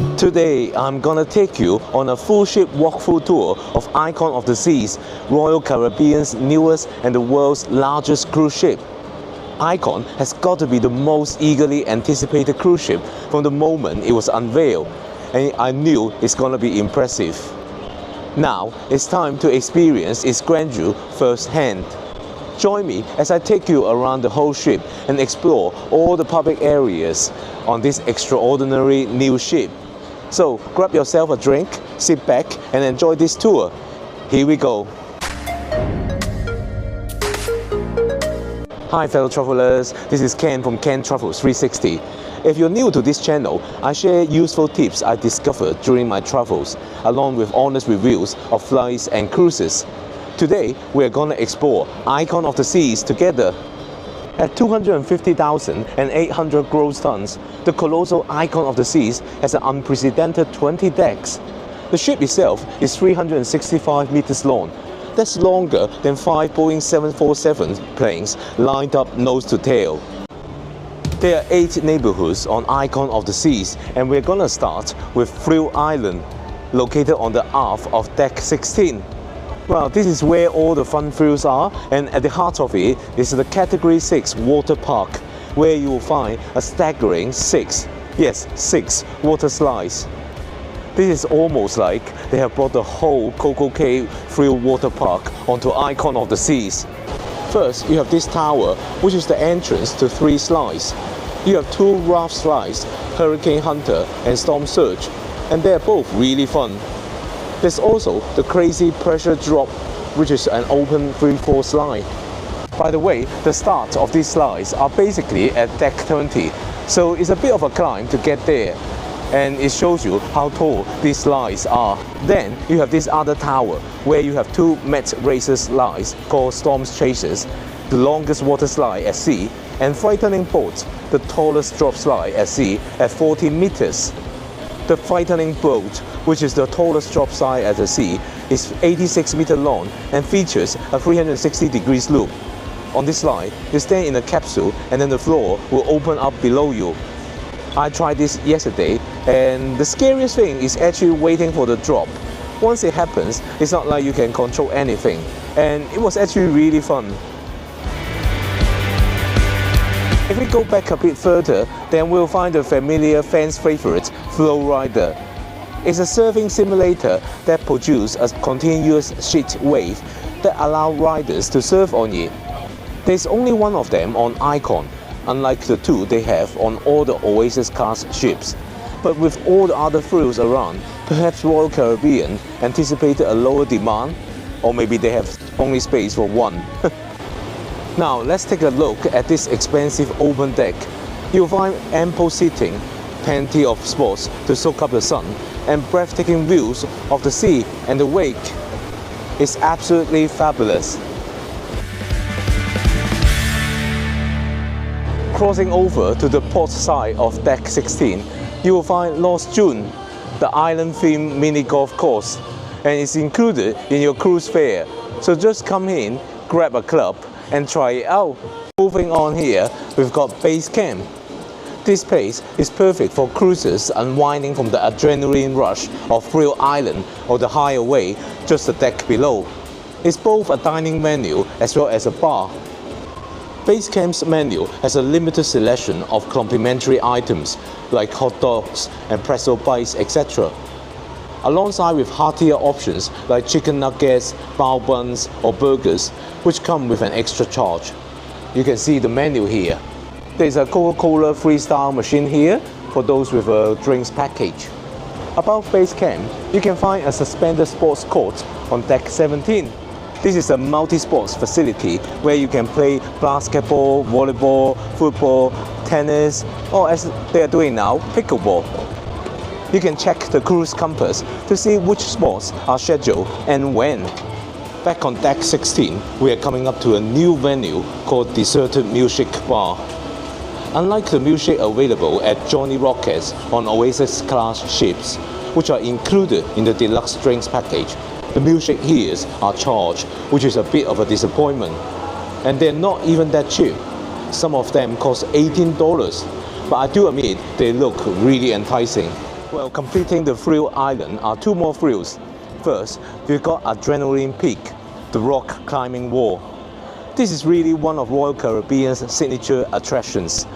Today, I'm gonna take you on a full ship walkthrough tour of Icon of the Seas, Royal Caribbean's newest and the world's largest cruise ship. Icon has got to be the most eagerly anticipated cruise ship from the moment it was unveiled, and I knew it's gonna be impressive. Now, it's time to experience its grandeur firsthand. Join me as I take you around the whole ship and explore all the public areas on this extraordinary new ship. So grab yourself a drink, sit back and enjoy this tour. Here we go. Hi fellow travelers, this is Ken from Ken Travels 360. If you're new to this channel, I share useful tips I discovered during my travels, along with honest reviews of flights and cruises. Today, we're gonna explore Icon of the Seas together. At 250,800 gross tons, the colossal Icon of the Seas has an unprecedented 20 decks. The ship itself is 365 meters long. That's longer than 5 Boeing 747 planes lined up nose to tail. There are 8 neighborhoods on Icon of the Seas, and we're gonna start with Thrill Island, located on the aft of Deck 16. Well, this is where all the fun thrills are, and at the heart of it is the Category 6 water park, where you will find a staggering 6 water slides. This is almost like they have brought the whole Coco Cay Thrill Water Park onto Icon of the Seas. First, you have this tower, which is the entrance to 3 slides. You have 2 raft slides, Hurricane Hunter and Storm Surge, and they're both really fun. There's also the Crazy Pressure Drop, which is an open free-fall slide. By the way, the start of these slides are basically at Deck 20, so it's a bit of a climb to get there, and it shows you how tall these slides are. Then you have this other tower, where you have 2 Met Racer slides called Storm Chasers, the longest water slide at sea, and Frightening Boat, the tallest drop slide at sea at 40 meters. The Frightening Boat, which is the tallest drop slide at the sea, is 86 meters long and features a 360 degrees loop. On this slide, you stand in a capsule and then the floor will open up below you. I tried this yesterday, and the scariest thing is actually waiting for the drop. Once it happens, it's not like you can control anything, and it was actually really fun. If we go back a bit further, then we'll find the familiar fans' favorite, Flow Rider. It's a surfing simulator that produces a continuous sheet wave that allows riders to surf on it. There's only one of them on Icon, unlike the 2 they have on all the Oasis-class ships. But with all the other thrills around, perhaps Royal Caribbean anticipated a lower demand, or maybe they have only space for one. Now let's take a look at this expansive open deck. You'll find ample seating, plenty of spots to soak up the sun, and breathtaking views of the sea and the wake. It's absolutely fabulous. Crossing over to the port side of Deck 16, you will find Lost June, the island-themed mini golf course, and it's included in your cruise fare. So just come in, grab a club, and try it out. Moving on here, we've got Base Camp. This place is perfect for cruisers unwinding from the adrenaline rush of Thrill Island or the Hideaway just a deck below. It's both a dining menu as well as a bar. Base Camp's menu has a limited selection of complimentary items like hot dogs and pretzel bites, etc. Alongside with heartier options like chicken nuggets, bao buns or burgers, which come with an extra charge. You can see the menu here. There's a Coca-Cola Freestyle machine here for those with a drinks package. Above Base Camp, you can find a suspended sports court on Deck 17. This is a multi-sports facility where you can play basketball, volleyball, football, tennis, or as they are doing now, pickleball. You can check the cruise compass to see which sports are scheduled and when. Back on Deck 16, we are coming up to a new venue called Deserted Milkshake Bar. Unlike the milkshake available at Johnny Rockets on Oasis-class ships, which are included in the deluxe drinks package, the milkshake here are charged, which is a bit of a disappointment. And they're not even that cheap. Some of them cost $18, but I do admit they look really enticing. Well, completing the thrill island are two more thrills. First, we've got Adrenaline Peak, the rock climbing wall. This is really one of Royal Caribbean's signature attractions.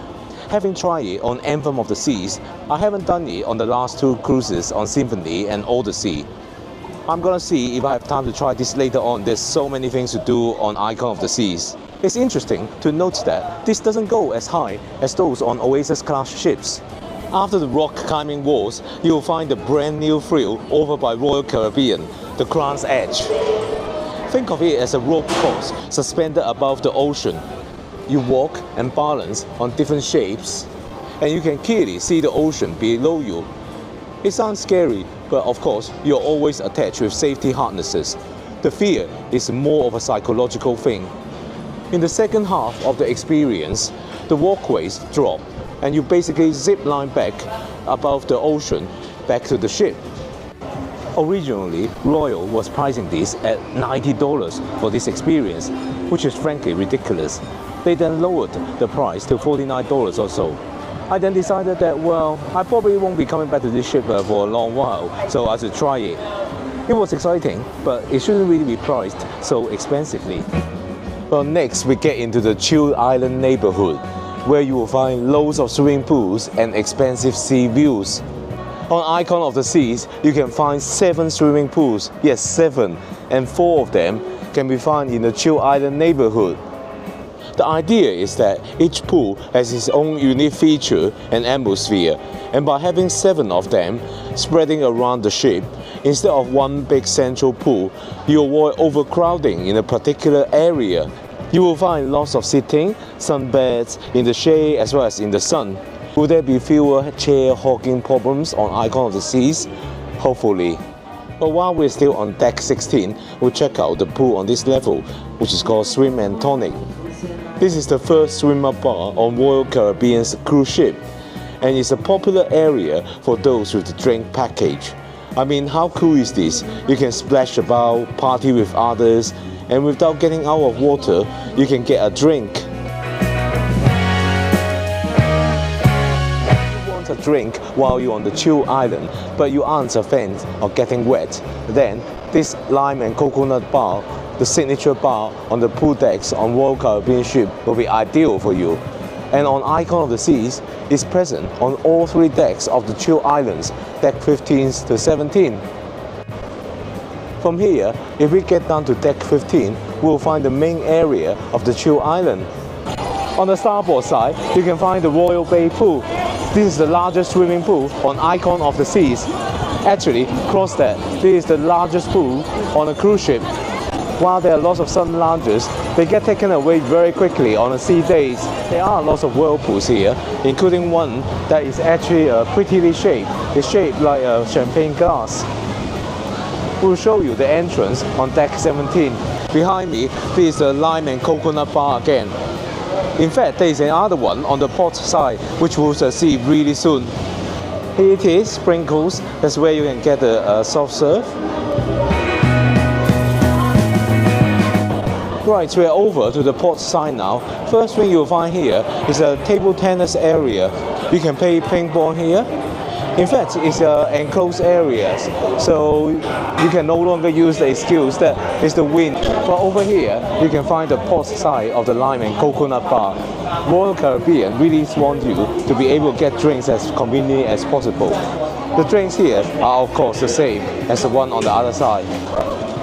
Having tried it on Anthem of the Seas, I haven't done it on the last two cruises on Symphony and Odyssey. I'm gonna see if I have time to try this later on. There's so many things to do on Icon of the Seas. It's interesting to note that this doesn't go as high as those on Oasis class ships. After the rock climbing walls, you'll find the brand new thrill over by Royal Caribbean, the Crown's Edge. Think of it as a rope course suspended above the ocean. You walk and balance on different shapes, and you can clearly see the ocean below you. It sounds scary, but of course, you're always attached with safety harnesses. The fear is more of a psychological thing. In the second half of the experience, the walkways drop, and you basically zip line back above the ocean, back to the ship. Originally, Royal was pricing this at $90 for this experience, which is frankly ridiculous. They then lowered the price to $49 or so. I then decided that, well, I probably won't be coming back to this ship for a long while, so I should try it. It was exciting, but it shouldn't really be priced so expensively. Well, next we get into the Chill Island neighborhood, where you will find loads of swimming pools and expensive sea views. On Icon of the Seas, you can find 7 swimming pools, yes 7, and 4 of them can be found in the Chill Island neighborhood. The idea is that each pool has its own unique feature and atmosphere, and by having 7 of them spreading around the ship, instead of one big central pool, you avoid overcrowding in a particular area. You will find lots of sitting, sunbeds in the shade as well as in the sun. Will there be fewer chair hogging problems on Icon of the Seas? Hopefully. But while we're still on deck 16, we'll check out the pool on this level, which is called Swim and Tonic. This is the first swim-up bar on Royal Caribbean's cruise ship, and it's a popular area for those with the drink package. I mean, how cool is this? You can splash about, party with others, and without getting out of water, you can get a drink. You want a drink while you're on the Chill Island, but you aren't a fan of getting wet, then this lime and coconut bar, the signature bar on the pool decks on Royal Caribbean ship, will be ideal for you. And on Icon of the Seas, is present on all 3 decks of the Chill Islands, deck 15 to 17. From here, if we get down to deck 15, we'll find the main area of the Chill Island. On the starboard side, you can find the Royal Bay Pool. This is the largest swimming pool on Icon of the Seas. Actually, across that, this is the largest pool on a cruise ship. While there are lots of sun lounges, they get taken away very quickly on the sea days. There are lots of whirlpools here, including one that is actually prettily shaped. It's shaped like a champagne glass. We'll show you the entrance on deck 17. Behind me, this is the lime and coconut bar again. In fact, there is another one on the port side, which we'll see really soon. Here it is, Sprinkles. That's where you can get a soft serve. Right, we're over to the port side now. First thing you'll find here is a table tennis area. You can play ping pong here. In fact, it's enclosed areas, so you can no longer use the excuse that it's the wind. But over here, you can find the port side of the lime and coconut bar. Royal Caribbean really wants you to be able to get drinks as convenient as possible. The drinks here are of course the same as the one on the other side.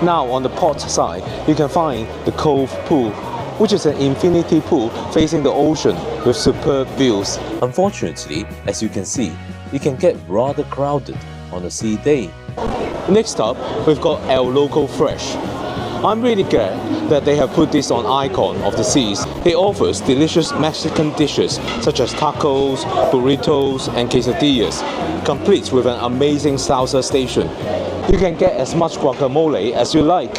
Now on the port side, you can find the Cove Pool, which is an infinity pool facing the ocean with superb views. Unfortunately, as you can see, it can get rather crowded on a sea day. Next up, we've got El Loco Fresh. I'm really glad that they have put this on Icon of the Seas. It offers delicious Mexican dishes such as tacos, burritos, and quesadillas, complete with an amazing salsa station. You can get as much guacamole as you like.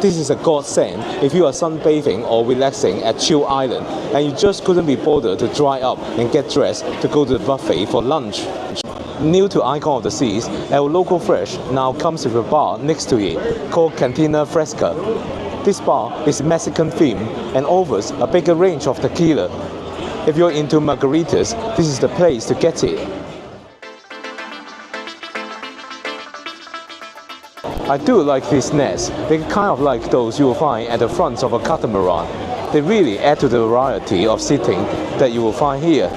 This is a godsend if you are sunbathing or relaxing at Chill Island and you just couldn't be bothered to dry up and get dressed to go to the buffet for lunch. New to Icon of the Seas, El Loco Fresh now comes with a bar next to it called Cantina Fresca. This bar is Mexican themed and offers a bigger range of tequila. If you're into margaritas, this is the place to get it. I do like these nets. They're kind of like those you will find at the front of a catamaran. They really add to the variety of seating that you will find here.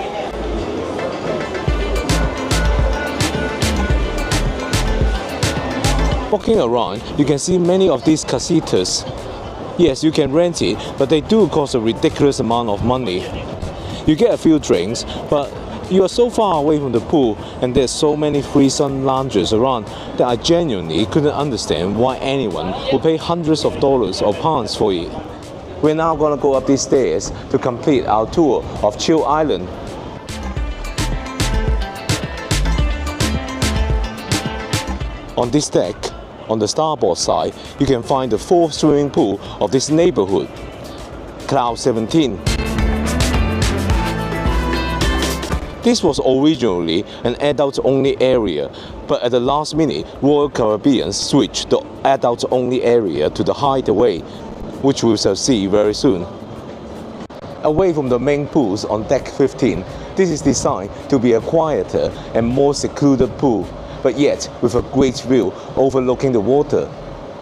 Walking around, you can see many of these casitas. Yes, you can rent it, but they do cost a ridiculous amount of money. You get a few drinks, but you are so far away from the pool and there's so many free sun lounges around that I genuinely couldn't understand why anyone would pay hundreds of dollars or pounds for it. We're now gonna go up these stairs to complete our tour of Chill Island. On this deck, on the starboard side, you can find the fourth swimming pool of this neighborhood, Cloud 17. This was originally an adults-only area, but at the last minute, Royal Caribbean switched the adults-only area to the Hideaway, which we shall see very soon. Away from the main pools on deck 15, this is designed to be a quieter and more secluded pool, but yet with a great view overlooking the water.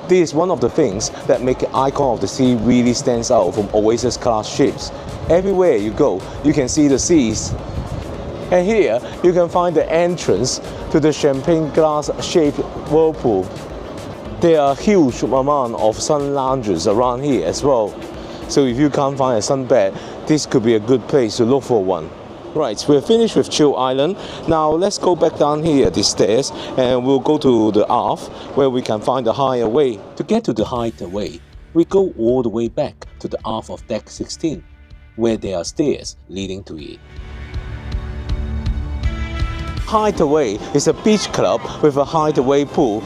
This is one of the things that make Icon of the Sea really stands out from Oasis class ships. Everywhere you go, you can see the seas. And here, you can find the entrance to the champagne glass-shaped whirlpool. There are a huge amount of sun lounges around here as well. So if you can't find a sunbed, this could be a good place to look for one. Right, we're finished with Chill Island. Now let's go back down here these stairs and we'll go to the aft where we can find the Hideaway. To get to the Hideaway, we go all the way back to the aft of deck 16 where there are stairs leading to it. Hideaway is a beach club with a Hideaway pool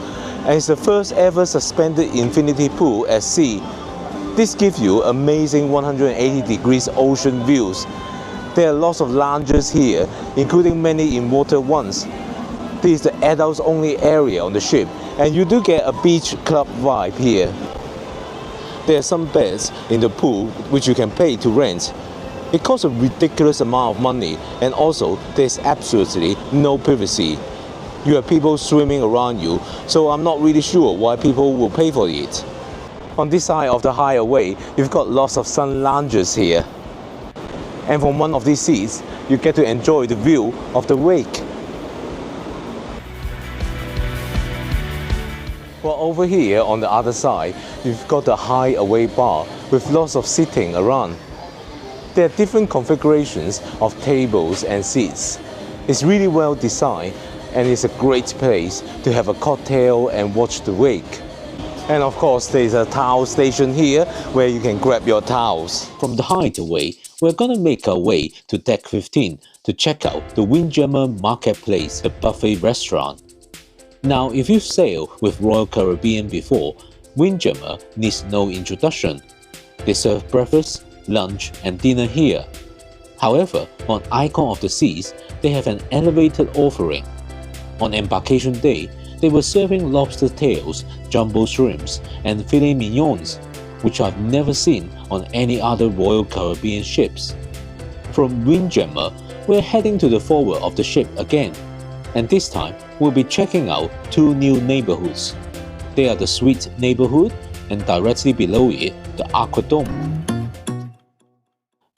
and it's the first ever suspended infinity pool at sea. This gives you amazing 180 degrees ocean views. There are lots of lounges here, including many in-water ones. This is the adults-only area on the ship, and you do get a beach club vibe here. There are some beds in the pool which you can pay to rent. It costs a ridiculous amount of money, and also there's absolutely no privacy. You have people swimming around you, so I'm not really sure why people will pay for it. On this side of the Hideaway, you've got lots of sun lounges here. And from one of these seats, you get to enjoy the view of the wake. Well, over here on the other side, you've got the Hideaway bar with lots of seating around. There are different configurations of tables and seats. It's really well designed and it's a great place to have a cocktail and watch the wake. And of course, there's a towel station here where you can grab your towels. From the Hideaway, we're gonna make our way to deck 15 to check out the Windjammer Marketplace, the buffet restaurant. Now, if you've sailed with Royal Caribbean before, Windjammer needs no introduction. They serve breakfast, lunch, and dinner here. However, on Icon of the Seas, they have an elevated offering. On embarkation day, they were serving lobster tails, jumbo shrimps, and filet mignons, which I've never seen on any other Royal Caribbean ships. From Windjammer, we're heading to the forward of the ship again, and this time we'll be checking out two new neighborhoods. They are the Suite neighborhood and directly below it, the Aquadome.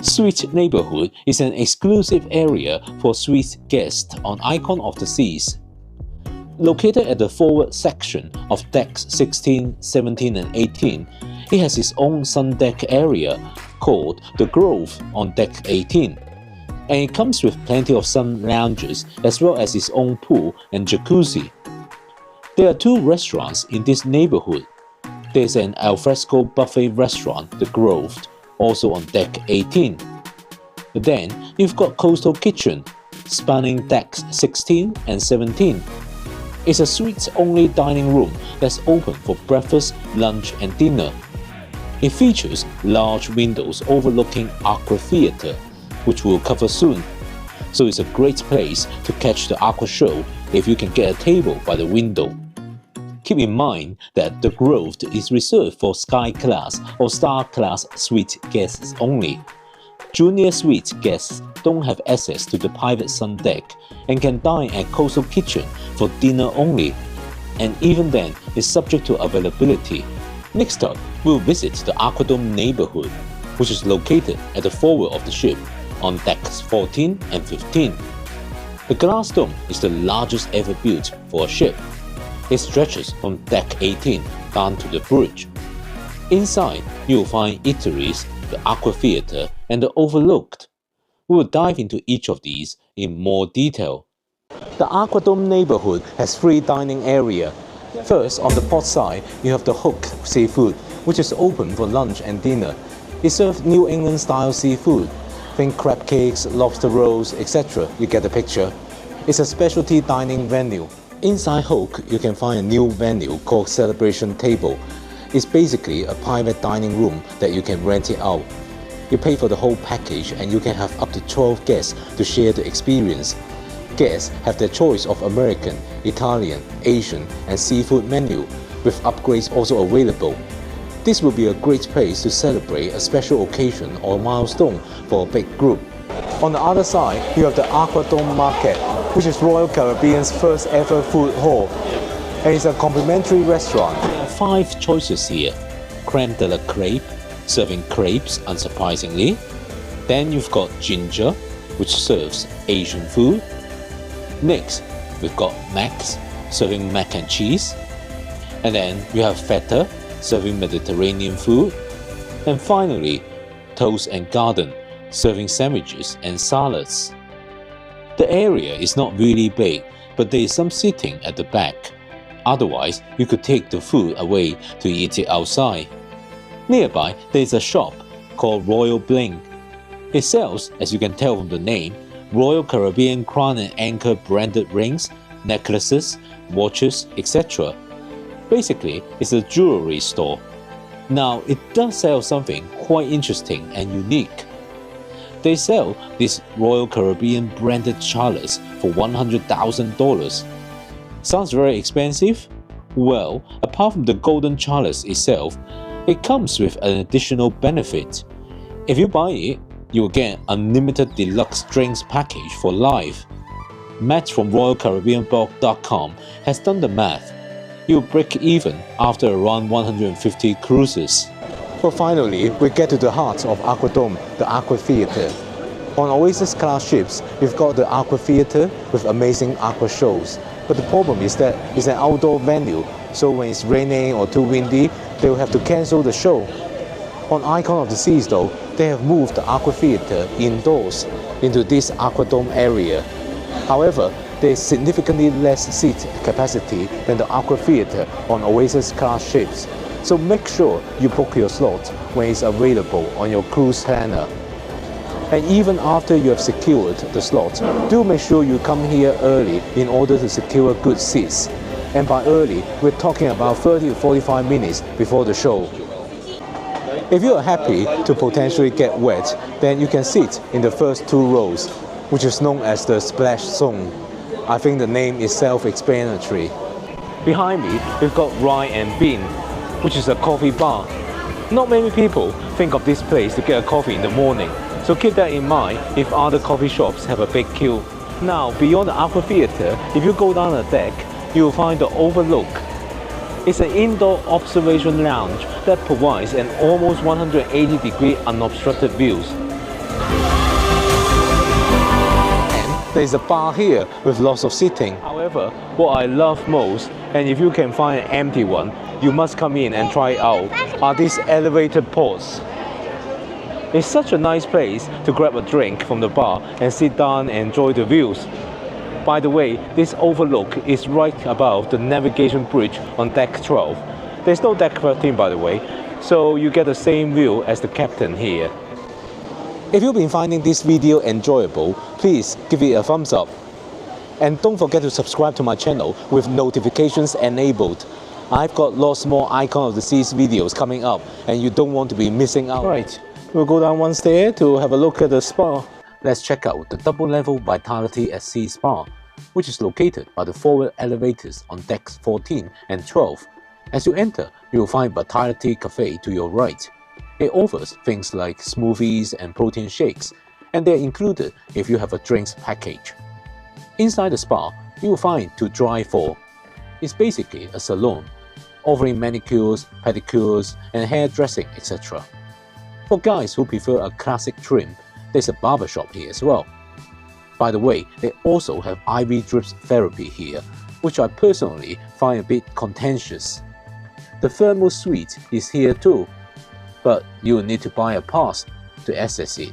Suite neighborhood is an exclusive area for suite guests on Icon of the Seas. Located at the forward section of decks 16, 17 and 18, it has its own sun deck area called The Grove on deck 18. And it comes with plenty of sun lounges as well as its own pool and jacuzzi. There are two restaurants in this neighborhood. There's an alfresco buffet restaurant, The Grove, also on deck 18. Then you've got Coastal Kitchen, spanning decks 16 and 17. It's a suites-only dining room that's open for breakfast, lunch and dinner. It features large windows overlooking Aqua Theatre, which we'll cover soon. So it's a great place to catch the Aqua show if you can get a table by the window. Keep in mind that the Grove is reserved for Sky Class or Star Class suite guests only. Junior suite guests don't have access to the private sun deck and can dine at Coastal Kitchen for dinner only. and even then is subject to availability. Next up, we'll visit the Aquadome neighborhood, which is located at the forward of the ship on decks 14 and 15. The glass dome is the largest ever built for a ship. It stretches from deck 18 down to the bridge. Inside, you'll find eateries, the Aqua Theatre, and the Overlooked. We will dive into each of these in more detail. The Aquadome neighborhood has 3 dining areas. First, on the port side, you have the Hook Seafood, which is open for lunch and dinner. It serves New England-style seafood. Think crab cakes, lobster rolls, etc. You get the picture. It's a specialty dining venue. Inside Hook, you can find a new venue called Celebration Table. It's basically a private dining room that you can rent it out. You pay for the whole package and you can have up to 12 guests to share the experience. Guests have their choice of American, Italian, Asian, and seafood menu, with upgrades also available. This will be a great place to celebrate a special occasion or milestone for a big group. On the other side, you have the Aquadome Market, which is Royal Caribbean's first ever food hall, and it's a complimentary restaurant. There are 5 choices here. Creme de la Crepe, serving crepes unsurprisingly. Then you've got Ginger, which serves Asian food. Next, we've got Max, serving mac and cheese. And then you have Feta, serving Mediterranean food. And finally, Toast and Garden, serving sandwiches and salads. The area is not really big, but there is some seating at the back. Otherwise, you could take the food away to eat it outside. Nearby, there is a shop called Royal Bling. It sells, as you can tell from the name, Royal Caribbean Crown and Anchor branded rings, necklaces, watches, etc. Basically, it's a jewelry store. Now, it does sell something quite interesting and unique. They sell these Royal Caribbean branded chalice for $100,000. Sounds very expensive? Well, apart from the golden chalice itself, it comes with an additional benefit. If you buy it, you will get an unlimited deluxe drinks package for life. Matt from RoyalCaribbeanBlog.com has done the math. You'll break even after around 150 cruises. But finally, we get to the heart of Aquadome, the Aqua Theatre. On Oasis class ships, you've got the Aqua Theatre with amazing aqua shows. But the problem is that it's an outdoor venue, so when it's raining or too windy, they will have to cancel the show. On Icon of the Seas though, they have moved the Aqua Theatre indoors into this Aquadome area. However, there is significantly less seat capacity than the Aqua Theatre on Oasis class ships, so make sure you book your slot when it's available on your cruise planner. And even after you have secured the slot, do make sure you come here early in order to secure good seats. And by early, we're talking about 30 to 45 minutes before the show. If you are happy to potentially get wet, then you can sit in the first 2 rows, which is known as the splash zone. I think the name is self-explanatory. Behind me, we've got Rye and Bean, which is a coffee bar. Not many people think of this place to get a coffee in the morning, so keep that in mind if other coffee shops have a big queue. Now, beyond the Aqua Theatre, if you go down the deck, you will find the Overlook. It's an indoor observation lounge that provides an almost 180-degree unobstructed views. And there's a bar here with lots of seating. However, what I love most, and if you can find an empty one, you must come in and try it out, are these elevated pods. It's such a nice place to grab a drink from the bar and sit down and enjoy the views. By the way, this overlook is right above the navigation bridge on deck 12. There's no deck 13 by the way, so you get the same view as the captain here. If you've been finding this video enjoyable, please give it a thumbs up. And don't forget to subscribe to my channel with notifications enabled. I've got lots more Icon of the Seas videos coming up and you don't want to be missing out. Right, we'll go down one stair to have a look at the spa. Let's check out the double level Vitality at Sea Spa, which is located by the forward elevators on decks 14 and 12. As you enter, you will find Vitality Cafe to your right. It offers things like smoothies and protein shakes, and they're included if you have a drinks package. Inside the spa, you will find to drive for. is basically a salon, offering manicures, pedicures, and hairdressing, etc. For guys who prefer a classic trim, there's a barbershop here as well. By the way, they also have IV drips therapy here, which I personally find a bit contentious. The thermal suite is here too, but you will need to buy a pass to access it.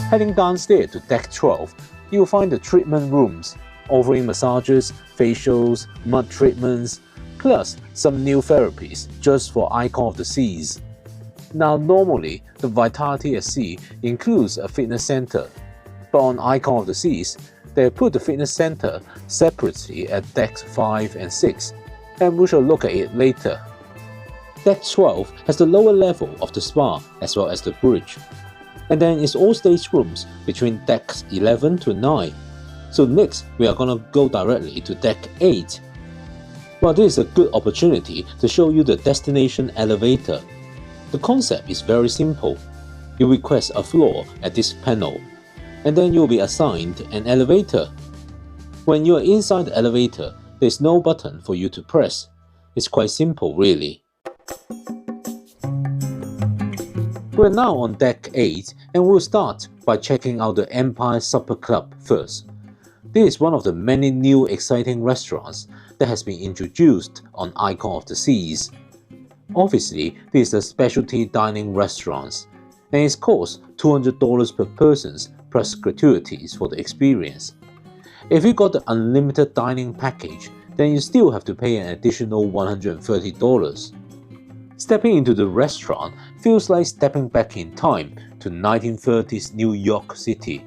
Heading downstairs to Deck 12, you will find the treatment rooms, offering massages, facials, mud treatments, plus some new therapies just for Icon of the Seas. Now normally, the Vitality at Sea includes a fitness center, but on Icon of the Seas, they put the fitness center separately at Decks 5 and 6, and we shall look at it later. Deck 12 has the lower level of the spa as well as the bridge. And then it's all staterooms between decks 11 to 9. So next, we are gonna go directly to deck 8. Well, this is a good opportunity to show you the destination elevator. The concept is very simple. You request a floor at this panel, and then you'll be assigned an elevator. When you are inside the elevator, there's no button for you to press. It's quite simple, really. We're now on Deck 8 and we'll start by checking out the Empire Supper Club first. This is one of the many new exciting restaurants that has been introduced on Icon of the Seas. Obviously, this is a specialty dining restaurant and it costs $200 per person plus gratuities for the experience. If you got the unlimited dining package, then you still have to pay an additional $130. Stepping into the restaurant feels like stepping back in time to 1930s New York City,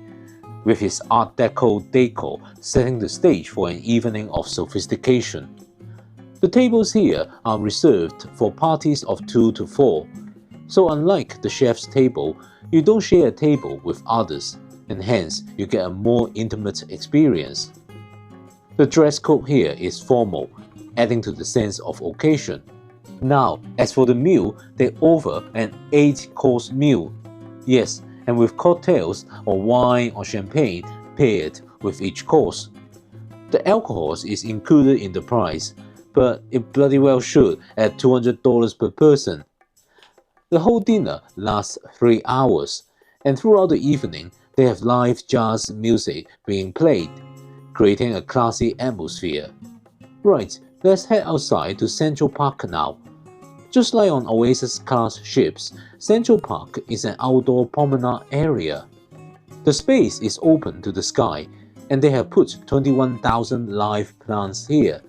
with its Art Deco decor setting the stage for an evening of sophistication. The tables here are reserved for parties of 2 to 4, so unlike the chef's table, you don't share a table with others, and hence you get a more intimate experience. The dress code here is formal, adding to the sense of occasion. Now, as for the meal, they offer an 8-course meal. Yes, and with cocktails or wine or champagne paired with each course. The alcohols is included in the price, but it bloody well should at $200 per person. The whole dinner lasts 3 hours, and throughout the evening, they have live jazz music being played, creating a classy atmosphere. Right, let's head outside to Central Park now. Just like on Oasis-class ships, Central Park is an outdoor promenade area. The space is open to the sky, and they have put 21,000 live plants here.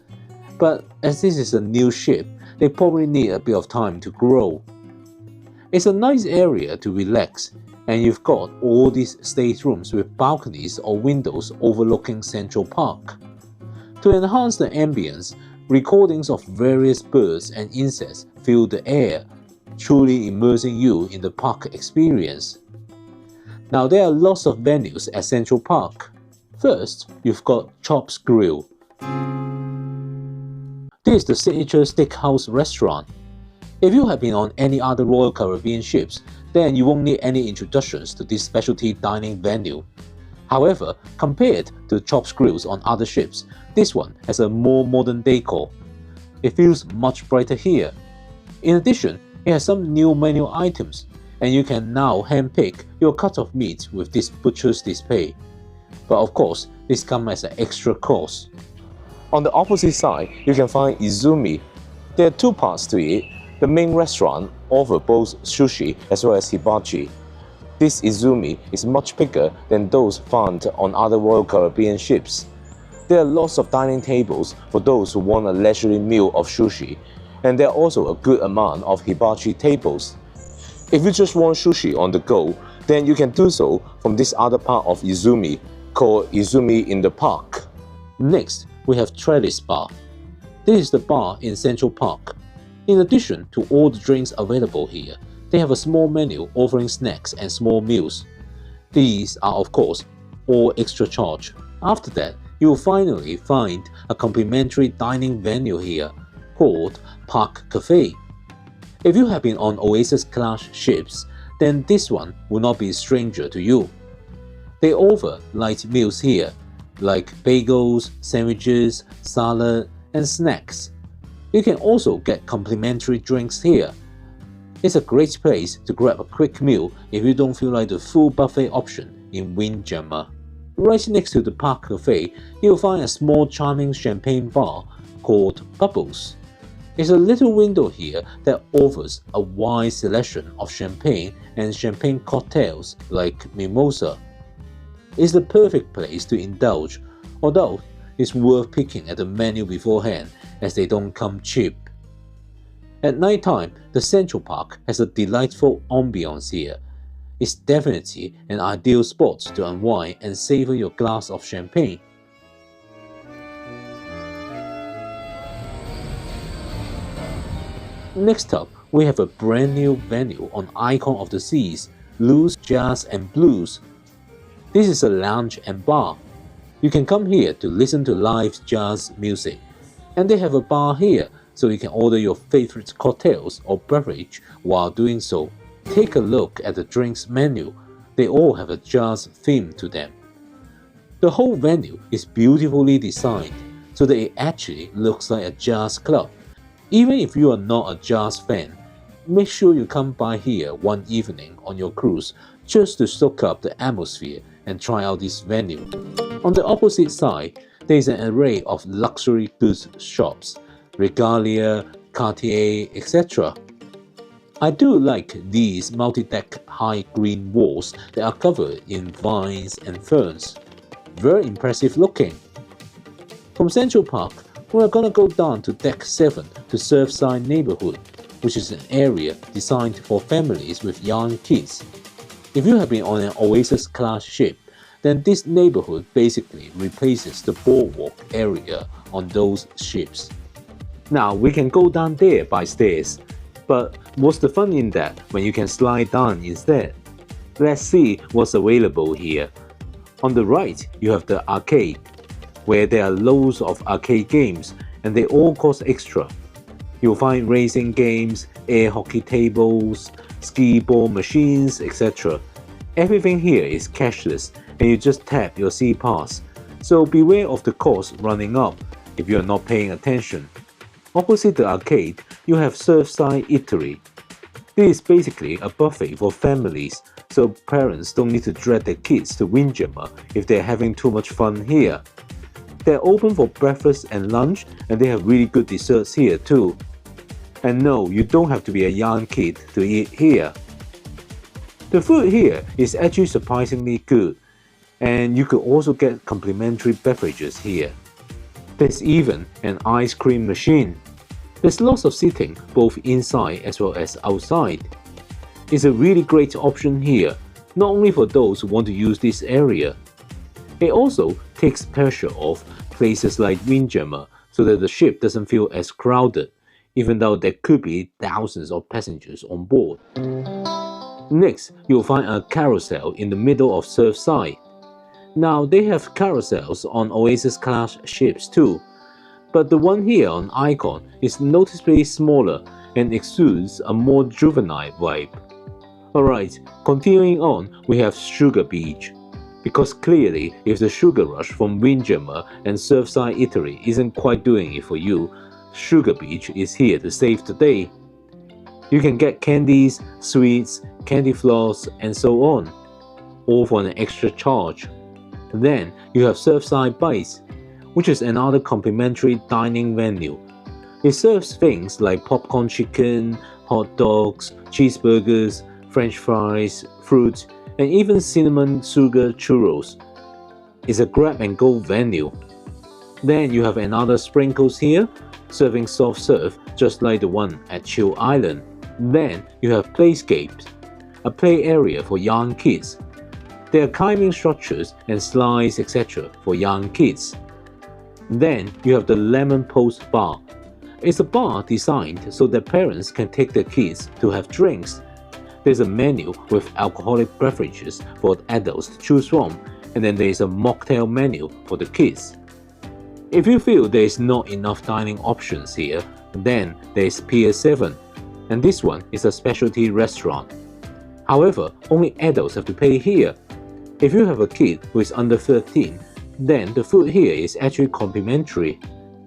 But as this is a new ship, they probably need a bit of time to grow. It's a nice area to relax, and you've got all these staterooms with balconies or windows overlooking Central Park. To enhance the ambience, recordings of various birds and insects fill the air, truly immersing you in the park experience. Now there are lots of venues at Central Park. First, you've got Chops Grill. This is the signature steakhouse restaurant. If you have been on any other Royal Caribbean ships, then you won't need any introductions to this specialty dining venue. However, compared to Chops Grills on other ships, this one has a more modern decor. It feels much brighter here. In addition, it has some new menu items, and you can now handpick your cut of meat with this butcher's display. But of course, this comes as an extra cost. On the opposite side, you can find Izumi. There are 2 parts to it. The main restaurant offers both sushi as well as hibachi. This Izumi is much bigger than those found on other Royal Caribbean ships. There are lots of dining tables for those who want a leisurely meal of sushi, and there are also a good amount of hibachi tables. If you just want sushi on the go, then you can do so from this other part of Izumi, called Izumi in the Park. Next, we have Trellis Bar. This is the bar in Central Park. In addition to all the drinks available here, they have a small menu offering snacks and small meals. These are, of course, all extra charge. After that, you will finally find a complimentary dining venue here called Park Cafe. If you have been on Oasis-class ships, then this one will not be a stranger to you. They offer light meals here, like bagels, sandwiches, salad, and snacks. You can also get complimentary drinks here. It's a great place to grab a quick meal if you don't feel like the full buffet option in Windjammer. Right next to the Park Cafe, you'll find a small charming champagne bar called Bubbles. It's a little window here that offers a wide selection of champagne and champagne cocktails like mimosa. It's the perfect place to indulge, although it's worth picking at the menu beforehand as they don't come cheap. At night time, the Central Park has a delightful ambience here. It's definitely an ideal spot to unwind and savor your glass of champagne. Next up, we have a brand new venue on Icon of the Seas, Lou's Jazz and Blues. This is a lounge and bar. You can come here to listen to live jazz music, and they have a bar here so you can order your favorite cocktails or beverage while doing so. Take a look at the drinks menu. They all have a jazz theme to them. The whole venue is beautifully designed so that it actually looks like a jazz club. Even if you are not a jazz fan, make sure you come by here one evening on your cruise just to soak up the atmosphere and try out this venue. On the opposite side, there is an array of luxury goods shops, Regalia, Cartier, etc. I do like these multi-deck high green walls that are covered in vines and ferns. Very impressive looking. From Central Park, we are gonna go down to Deck 7 to Surfside Neighborhood, which is an area designed for families with young kids. If you have been on an Oasis-class ship, then this neighborhood basically replaces the boardwalk area on those ships. Now we can go down there by stairs, but what's the fun in that when you can slide down instead? Let's see what's available here. On the right, you have the arcade, where there are loads of arcade games and they all cost extra. You'll find racing games, air hockey tables, ski ball machines, etc. Everything here is cashless and you just tap your SeaPass, so beware of the cost running up if you are not paying attention. Opposite the arcade, you have Surfside Eatery. This is basically a buffet for families, so parents don't need to drag their kids to Windjammer if they're having too much fun here. They're open for breakfast and lunch, and they have really good desserts here too. And no, you don't have to be a young kid to eat here. The food here is actually surprisingly good, and you could also get complimentary beverages here. There's even an ice cream machine. There's lots of seating both inside as well as outside. It's a really great option here, not only for those who want to use this area. It also takes pressure off places like Windjammer so that the ship doesn't feel as crowded, even though there could be thousands of passengers on board. Next, you'll find a carousel in the middle of Surfside. Now they have carousels on Oasis-class ships too, but the one here on Icon is noticeably smaller and exudes a more juvenile vibe. Alright, continuing on, we have Sugar Beach. Because clearly, if the sugar rush from Windjammer and Surfside Eatery isn't quite doing it for you, Sugar Beach is here to save the day. You can get candies, sweets, candy floss, and so on, all for an extra charge. Then you have Surfside Bites, which is another complimentary dining venue. It serves things like popcorn chicken, hot dogs, cheeseburgers, french fries, fruit, and even cinnamon sugar churros. It's a grab and go venue. Then you have another Sprinkles here, serving soft serve just like the one at Chill Island. Then you have Playscapes, a play area for young kids. There are climbing structures and slides etc. for young kids. Then you have the Lemon Post Bar. It's a bar designed so that parents can take their kids to have drinks. There's a menu with alcoholic beverages for adults to choose from, and then there's a mocktail menu for the kids. If you feel there is not enough dining options here, then there's Pier 7, and this one is a specialty restaurant. However, only adults have to pay here. If you have a kid who is under 13, then the food here is actually complimentary.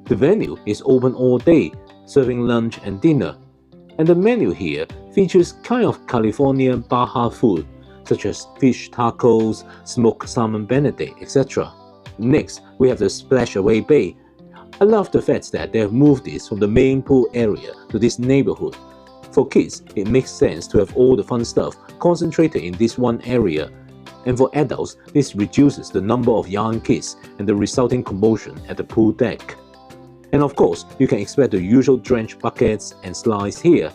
The venue is open all day, serving lunch and dinner. And the menu here features kind of California Baja food, such as fish tacos, smoked salmon benedict, etc. Next, we have the Splash Away Bay. I love the fact that they have moved this from the main pool area to this neighborhood. For kids, it makes sense to have all the fun stuff concentrated in this one area. And for adults, this reduces the number of young kids and the resulting commotion at the pool deck. And of course, you can expect the usual drench buckets and slides here.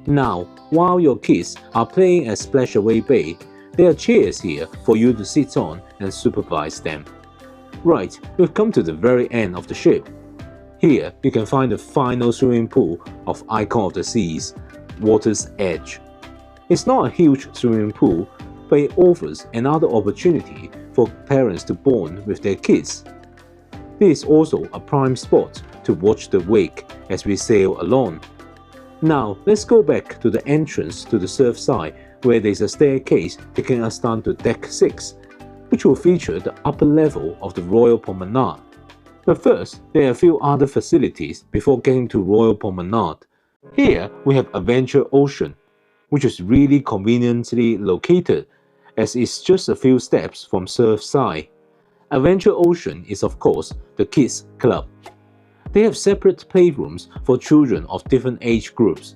Now, while your kids are playing at Splash Away Bay, there are chairs here for you to sit on and supervise them. Right, we've come to the very end of the ship. Here, you can find the final swimming pool of Icon of the Seas, Water's Edge. It's not a huge swimming pool, but it offers another opportunity for parents to bond with their kids. This is also a prime spot to watch the wake as we sail along. Now, let's go back to the entrance to the surf side, where there's a staircase taking us down to Deck 6, which will feature the upper level of the Royal Promenade. But first, there are a few other facilities before getting to Royal Promenade. Here, we have Adventure Ocean, which is really conveniently located, as it's just a few steps from Surfside. Adventure Ocean is of course the kids' club. They have separate playrooms for children of different age groups.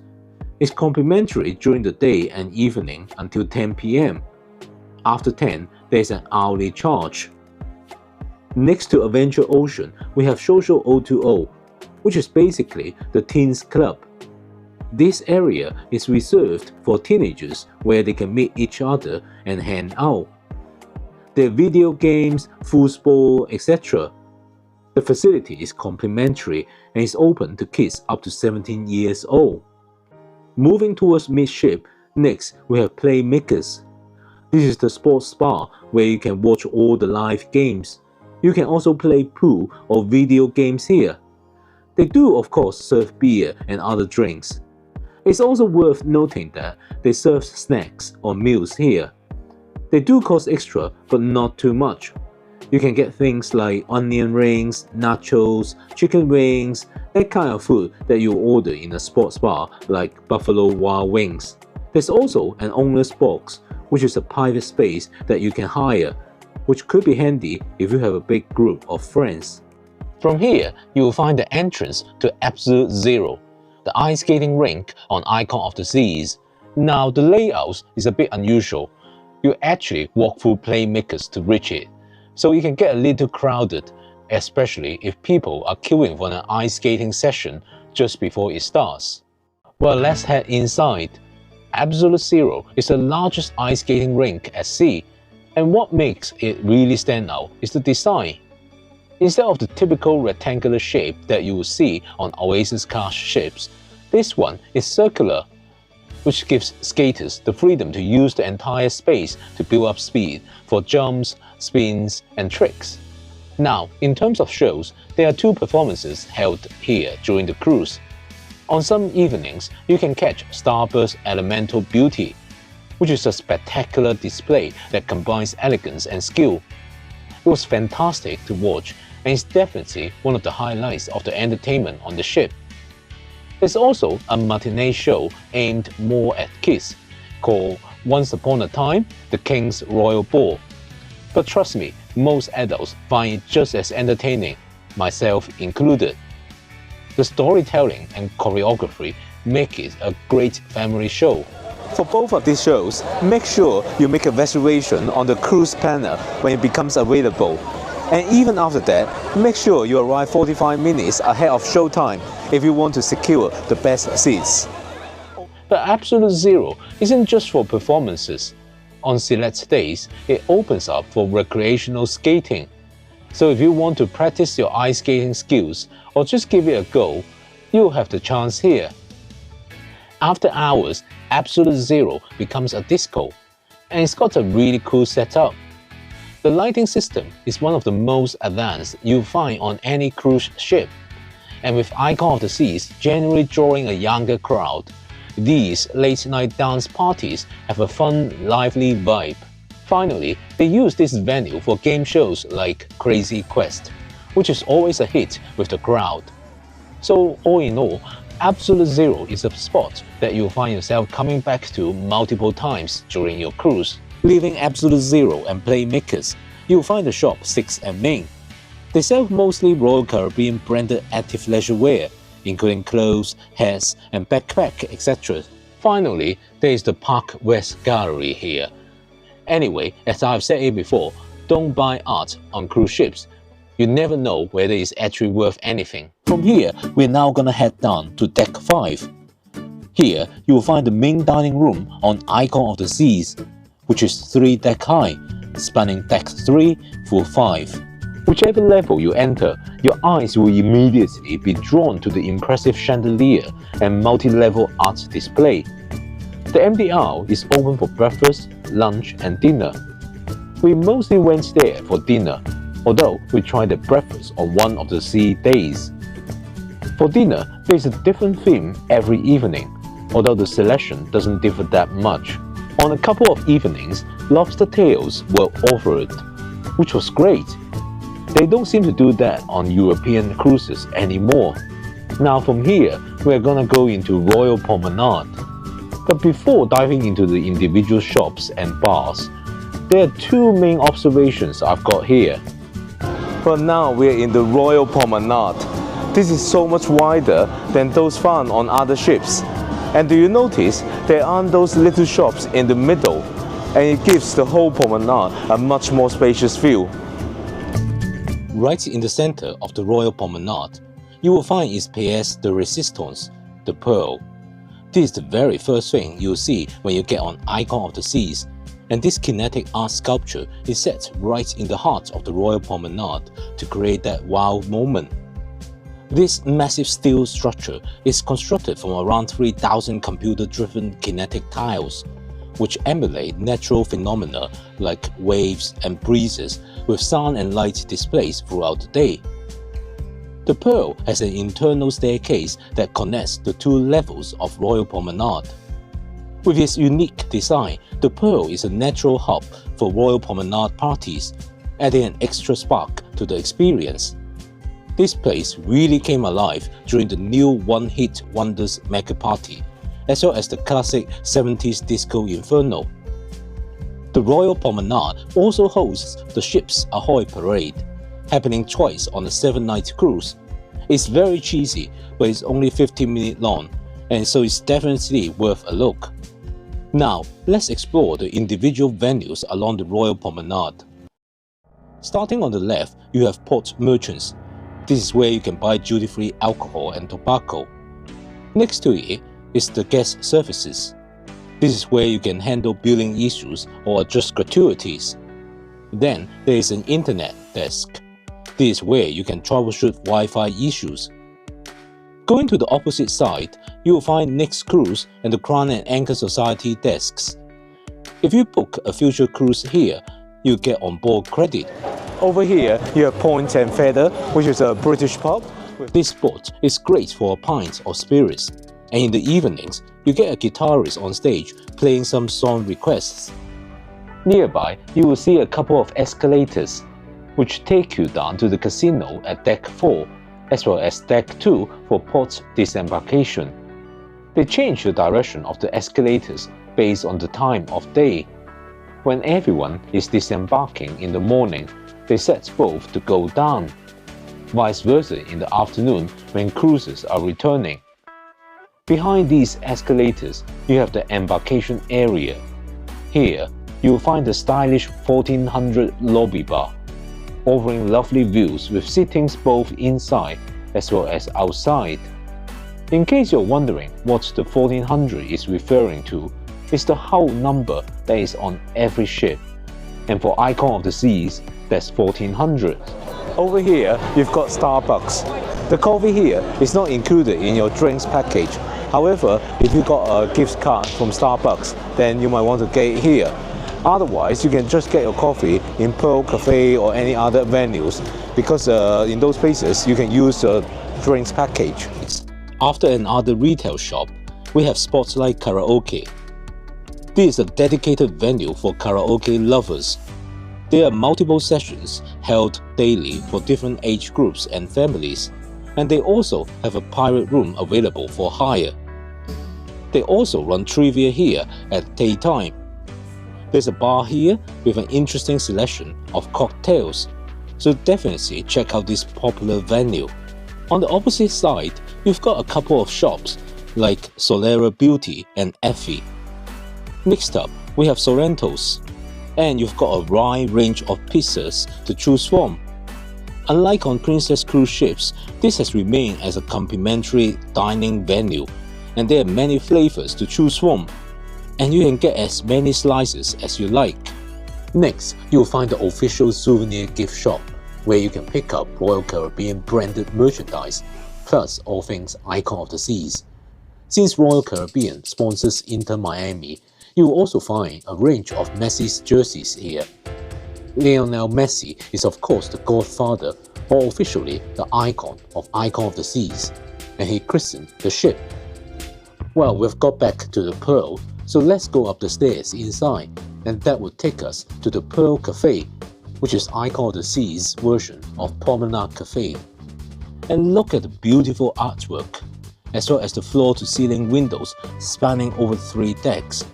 It's complimentary during the day and evening until 10 p.m. After 10, there's an hourly charge. Next to Adventure Ocean, we have Social O2O, which is basically the teens' club. This area is reserved for teenagers where they can meet each other and hang out. There are video games, foosball, etc. The facility is complimentary and is open to kids up to 17 years old. Moving towards midship, next we have Playmakers. This is the sports bar where you can watch all the live games. You can also play pool or video games here. They do of course serve beer and other drinks. It's also worth noting that they serve snacks or meals here. They do cost extra, but not too much. You can get things like onion rings, nachos, chicken wings, that kind of food that you order in a sports bar like Buffalo Wild Wings. There's also an owner's box, which is a private space that you can hire, which could be handy if you have a big group of friends. From here, you will find the entrance to Absolute Zero, the ice skating rink on Icon of the Seas. Now, the layout is a bit unusual. You actually walk through Playmakers to reach it, so it can get a little crowded, especially if people are queuing for an ice skating session just before it starts. Well, let's head inside. Absolute Zero is the largest ice skating rink at sea, and what makes it really stand out is the design. Instead of the typical rectangular shape that you will see on Oasis-class ships, this one is circular, which gives skaters the freedom to use the entire space to build up speed for jumps, spins, and tricks. Now, in terms of shows, there are two performances held here during the cruise. On some evenings, you can catch Starburst Elemental Beauty, which is a spectacular display that combines elegance and skill. It was fantastic to watch and is definitely one of the highlights of the entertainment on the ship. There's also a matinee show aimed more at kids, called Once Upon a Time, The King's Royal Ball. But trust me, most adults find it just as entertaining, myself included. The storytelling and choreography make it a great family show. For both of these shows, make sure you make a reservation on the cruise planner when it becomes available. And even after that, make sure you arrive 45 minutes ahead of showtime if you want to secure the best seats. But Absolute Zero isn't just for performances. On select days, it opens up for recreational skating. So if you want to practice your ice skating skills or just give it a go, you'll have the chance here. After hours, Absolute Zero becomes a disco, and it's got a really cool setup. The lighting system is one of the most advanced you'll find on any cruise ship, and with Icon of the Seas generally drawing a younger crowd, these late-night dance parties have a fun, lively vibe. Finally, they use this venue for game shows like Crazy Quest, which is always a hit with the crowd. So all in all, Absolute Zero is a spot that you'll find yourself coming back to multiple times during your cruise. Leaving Absolute Zero and Playmakers, you'll find the shop 6 and Main. They sell mostly Royal Caribbean branded active leisure wear, including clothes, hats, and backpack, etc. Finally, there is the Park West Gallery here. Anyway, as I've said it before, don't buy art on cruise ships. You never know whether it's actually worth anything. From here, we're now gonna head down to Deck 5. Here, you will find the main dining room on Icon of the Seas, which is 3 deck high, spanning Deck 3 through 5. Whichever level you enter, your eyes will immediately be drawn to the impressive chandelier and multi-level art display. The MDR is open for breakfast, lunch and dinner. We mostly went there for dinner, although we tried the breakfast on one of the sea days. For dinner, there is a different theme every evening, although the selection doesn't differ that much. On a couple of evenings, lobster tails were offered, which was great. They don't seem to do that on European cruises anymore. Now from here, we're gonna go into Royal Promenade. But before diving into the individual shops and bars, there are 2 main observations I've got here. But now we're in the Royal Promenade. This is so much wider than those found on other ships. And do you notice there aren't those little shops in the middle? And it gives the whole promenade a much more spacious view. Right in the center of the Royal Promenade, you will find its pièce de résistance, the Pearl. This is the very first thing you'll see when you get on Icon of the Seas, and this kinetic art sculpture is set right in the heart of the Royal Promenade to create that wow moment. This massive steel structure is constructed from around 3,000 computer-driven kinetic tiles, which emulate natural phenomena like waves and breezes with sound and light displays throughout the day. The Pearl has an internal staircase that connects the 2 levels of Royal Promenade. With its unique design, the Pearl is a natural hub for Royal Promenade parties, adding an extra spark to the experience. This place really came alive during the new One Hit Wonders mega party, as well as the classic 70s Disco Inferno. The Royal Promenade also hosts the ship's Ahoy Parade, happening twice on a 7-night cruise. It's very cheesy, but it's only 15 minutes long, and so it's definitely worth a look. Now, let's explore the individual venues along the Royal Promenade. Starting on the left, you have Port Merchants. This is where you can buy duty-free alcohol and tobacco. Next to it is the Guest Services. This is where you can handle billing issues or adjust gratuities. Then there is an Internet desk. This is where you can troubleshoot Wi-Fi issues. Going to the opposite side, you will find Nick's Cruise and the Crown and Anchor Society desks. If you book a future cruise here, you get on-board credit. Over here, you have Point and Feather, which is a British pub. This spot is great for a pint or spirits, and in the evenings, you get a guitarist on stage playing some song requests. Nearby, you will see a couple of escalators, which take you down to the casino at Deck 4, as well as Deck 2 for port disembarkation. They change the direction of the escalators based on the time of day. When everyone is disembarking in the morning, they set both to go down. Vice versa in the afternoon when cruisers are returning. Behind these escalators, you have the embarkation area. Here, you will find the stylish 1400 lobby bar, offering lovely views with sittings both inside as well as outside. In case you're wondering what the 1400 is referring to, it's the hull number that is on every ship, and for Icon of the Seas, that's 1400. Over here, you've got Starbucks. The coffee here is not included in your drinks package. However, if you got a gift card from Starbucks, then you might want to get it here. Otherwise, you can just get your coffee in Pearl Cafe or any other venues, because in those places you can use a drinks package. After another retail shop, we have Spotlight Karaoke. This is a dedicated venue for karaoke lovers. There are multiple sessions held daily for different age groups and families, and they also have a pirate room available for hire. They also run trivia here at daytime. There's a bar here with an interesting selection of cocktails, so definitely check out this popular venue. On the opposite side, you've got a couple of shops like Solera Beauty and Effie. Next up, we have Sorrento's, and you've got a wide range of pizzas to choose from. Unlike on Princess cruise ships, this has remained as a complimentary dining venue, and there are many flavors to choose from, and you can get as many slices as you like. Next, you'll find the official souvenir gift shop, where you can pick up Royal Caribbean branded merchandise, plus all things Icon of the Seas. Since Royal Caribbean sponsors Inter Miami, you will also find a range of Messi's jerseys here. Lionel Messi is of course the godfather, or officially the icon of the Seas, and he christened the ship. Well, we've got back to the Pearl, so let's go up the stairs inside, and that would take us to the Pearl Cafe, which is Icon of the Seas version of Promenade Cafe. And look at the beautiful artwork, as well as the floor-to-ceiling windows spanning over 3 decks.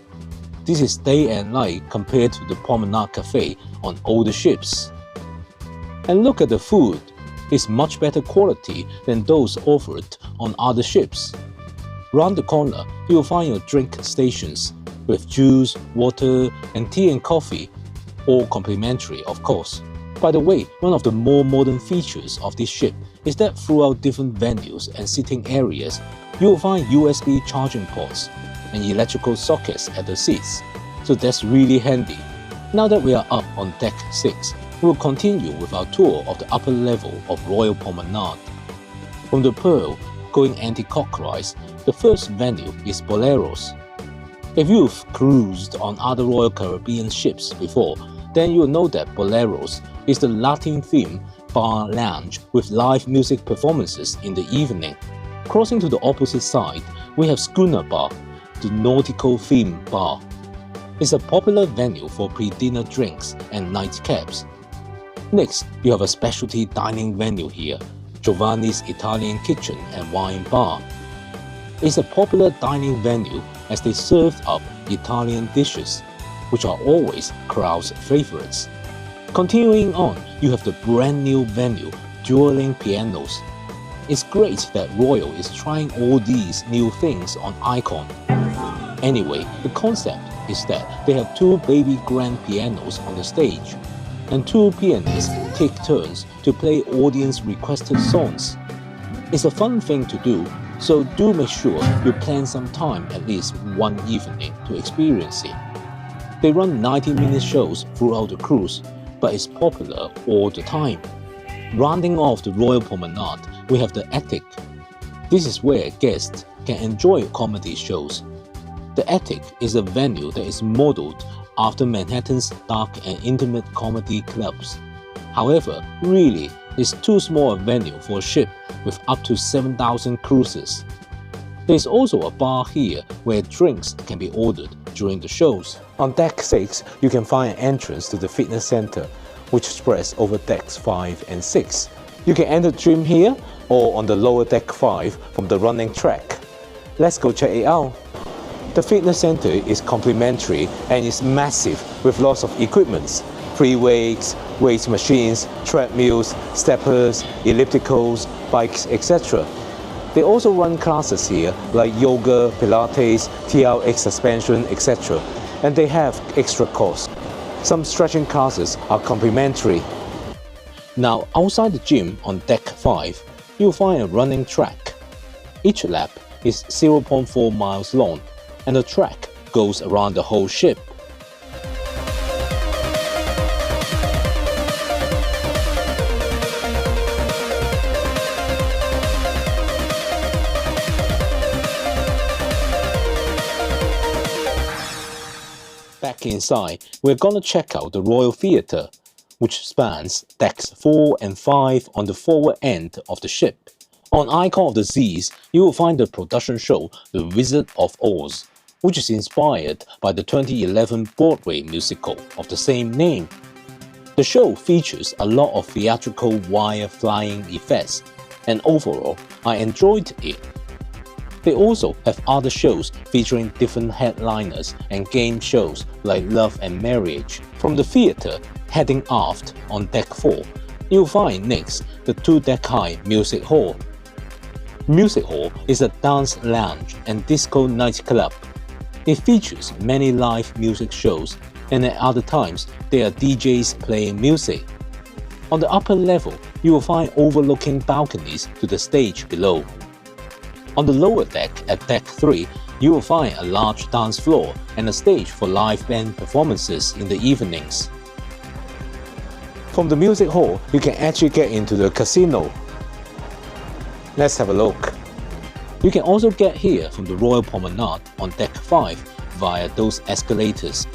This is day and night compared to the Promenade Cafe on older ships. And look at the food, it's much better quality than those offered on other ships. Round the corner, you will find your drink stations with juice, water, and tea and coffee, all complimentary of course. By the way, one of the more modern features of this ship is that throughout different venues and sitting areas, you will find USB charging ports and electrical sockets at the seats, so that's really handy. Now that we are up on Deck 6, we will continue with our tour of the upper level of Royal Promenade. From the Pearl, going anti-clockwise, the first venue is Boleros. If you've cruised on other Royal Caribbean ships before, then you'll know that Boleros is the Latin-themed bar lounge with live music performances in the evening. Crossing to the opposite side, we have Schooner Bar, the nautical-themed bar. It's a popular venue for pre-dinner drinks and nightcaps. Next, you have a specialty dining venue here, Giovanni's Italian Kitchen and Wine Bar. It's a popular dining venue as they serve up Italian dishes, which are always crowds' favorites. Continuing on, you have the brand new venue, Dueling Pianos. It's great that Royal is trying all these new things on Icon. Anyway, the concept is that they have 2 baby grand pianos on the stage, and 2 pianists take turns to play audience-requested songs. It's a fun thing to do, so do make sure you plan some time at least one evening to experience it. They run 90-minute shows throughout the cruise, but it's popular all the time. Rounding off the Royal Promenade, we have the Attic. This is where guests can enjoy comedy shows. The Attic is a venue that is modeled after Manhattan's dark and intimate comedy clubs. However, really, it's too small a venue for a ship with up to 7,000 cruisers. There is also a bar here where drinks can be ordered during the shows. On Deck 6, you can find an entrance to the fitness center, which spreads over Decks 5 and 6. You can enter the gym here or on the lower Deck 5 from the running track. Let's go check it out. The fitness center is complimentary and is massive with lots of equipments, free weights, weight machines, treadmills, steppers, ellipticals, bikes, etc. They also run classes here like yoga, pilates, TRX suspension, etc. And they have extra costs. Some stretching classes are complimentary. Now outside the gym on Deck 5, you'll find a running track. Each lap is 0.4 miles long, and the track goes around the whole ship. inside, we're gonna check out the Royal Theatre, which spans decks 4 and 5 on the forward end of the ship. On Icon of the Seas, you will find the production show The Wizard of Oz, which is inspired by the 2011 Broadway musical of the same name. The show features a lot of theatrical wire flying effects, and overall, I enjoyed it. They also have other shows featuring different headliners and game shows like Love and Marriage. From the theatre, heading aft on Deck 4, you'll find next the 2-deck-high Music Hall. Music Hall is a dance lounge and disco nightclub. It features many live music shows, and at other times there are DJs playing music. On the upper level, you will find overlooking balconies to the stage below. On the lower deck at Deck 3, you will find a large dance floor and a stage for live band performances in the evenings. From the music hall, you can actually get into the casino. Let's have a look. You can also get here from the Royal Promenade on Deck 5 via those escalators.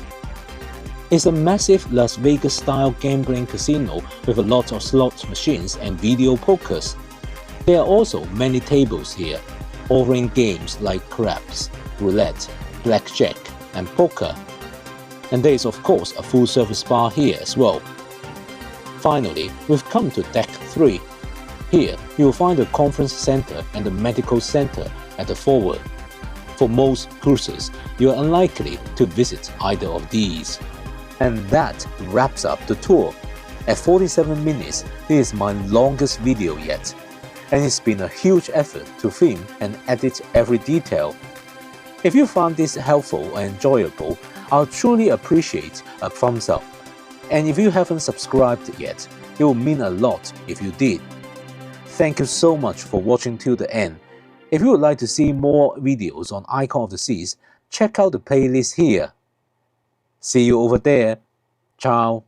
It's a massive Las Vegas-style gambling casino with a lot of slot machines and video pokers. There are also many tables here, offering games like craps, roulette, blackjack, and poker. And there is of course a full-service bar here as well. Finally, we've come to Deck 3. Here, you will find the conference center and the medical center at the forward. For most cruises, you are unlikely to visit either of these. And that wraps up the tour. At 47 minutes, this is my longest video yet. And it's been a huge effort to film and edit every detail. If you found this helpful and enjoyable, I'll truly appreciate a thumbs up. And if you haven't subscribed yet, it will mean a lot if you did. Thank you so much for watching till the end. If you would like to see more videos on Icon of the Seas, check out the playlist here. See you over there. Ciao.